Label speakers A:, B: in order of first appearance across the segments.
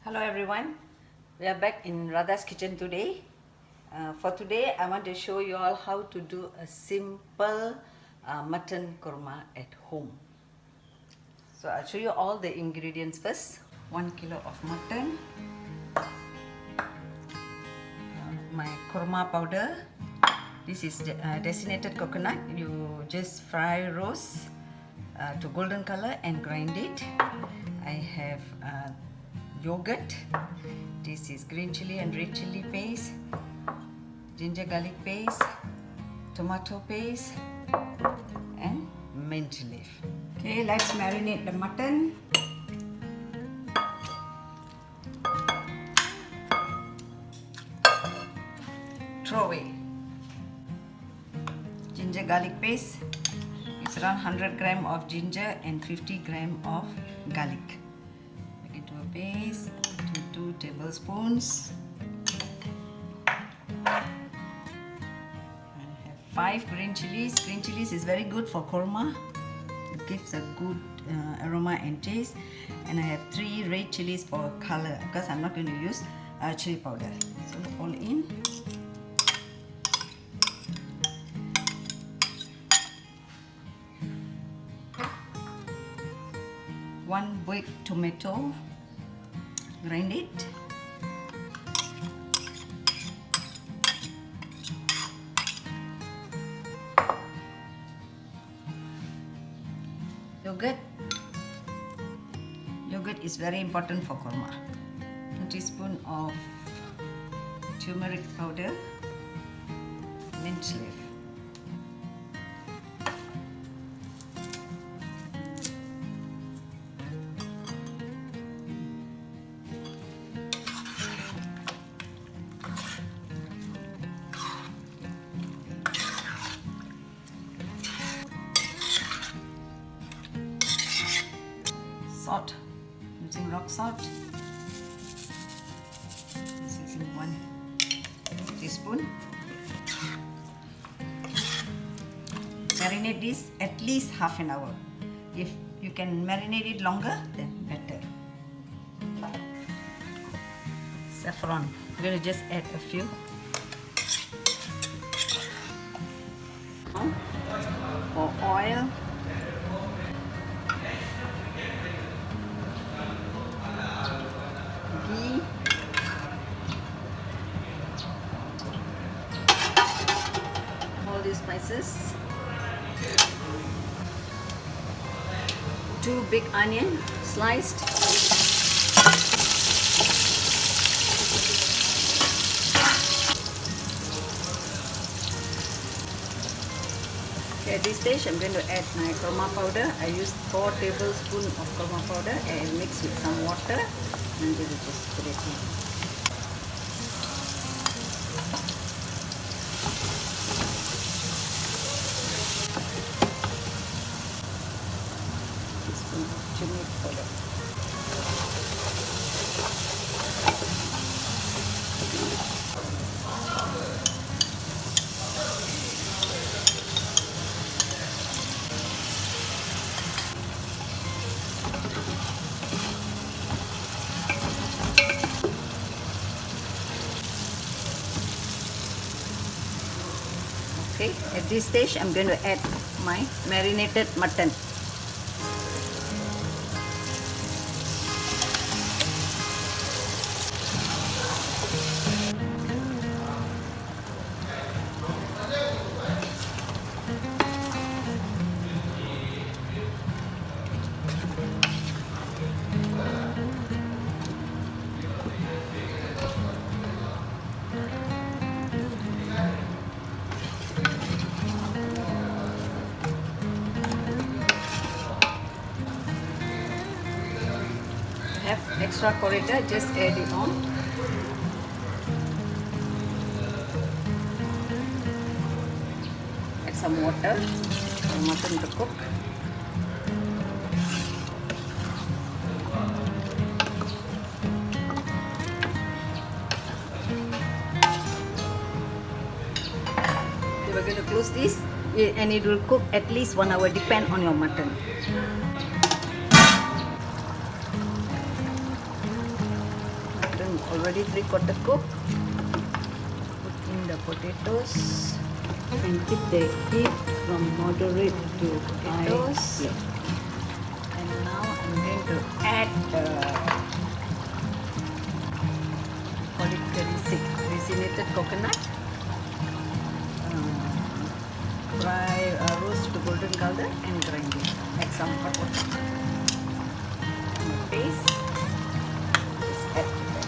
A: Hello everyone, we are back in Radha's kitchen today. For today I want to show you all how to do a simple mutton kurma at home. So I'll show you all the ingredients first. 1 kilo of mutton, my kurma powder. This is designated coconut. You just fry roast to golden color and grind it. I have yogurt. This is green chili and red chili paste, ginger garlic paste, tomato paste, and mint leaf. Okay, let's marinate the mutton. Throw away. Ginger garlic paste. It's around 100 gram of ginger and 50 gram of garlic. Make it to a paste. 2 tablespoons. I have 5 green chilies. Green chilies is very good for korma. It gives a good aroma and taste. And I have 3 red chilies for color because I'm not going to use chili powder. So all in. 1 big tomato, grind it. Yogurt. Yogurt is very important for korma. 1 teaspoon of turmeric powder, mint leaf. Salt, using rock salt. This is in 1 teaspoon. Marinate this at least half an hour. If you can marinate it longer, then better. Saffron, I'm going to just add a few. For oil. All these spices. 2 big onion sliced. Okay, at this stage I'm going to add my kurma powder. I used 4 tablespoons of kurma powder and mix with some water. And we will just put it in. Teaspoon of turmeric powder. Okay, at this stage I'm going to add my marinated mutton. Have extra coriander, just add it on. Add some water for mutton to cook. Okay, we're going to close this and it will cook at least 1 hour, depend on your mutton. already 3/4 cooked. Put in the potatoes.
B: And keep the heat from moderate to high
A: Potatoes.
B: flame.
A: And now I'm going to add the call it resinate coconut. Fry roast to golden color and grind it. Add some hot water. And the paste. Just add to that.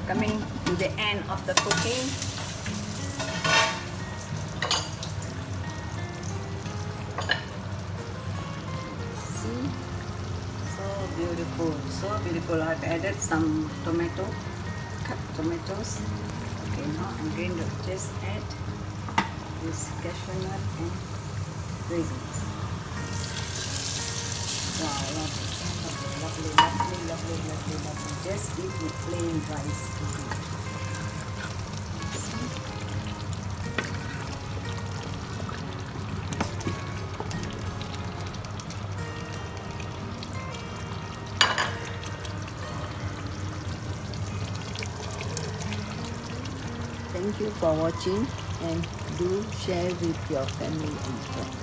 A: Coming to the end of the cooking. See, so beautiful, so beautiful. I've added some cut tomatoes. Okay, now I'm going to just add this cashew nut and raisins. Wow, lovely. Lovely, lovely, lovely, lovely, lovely. Just eat with plain rice.
B: Thank you for watching, and do share with your family and friends.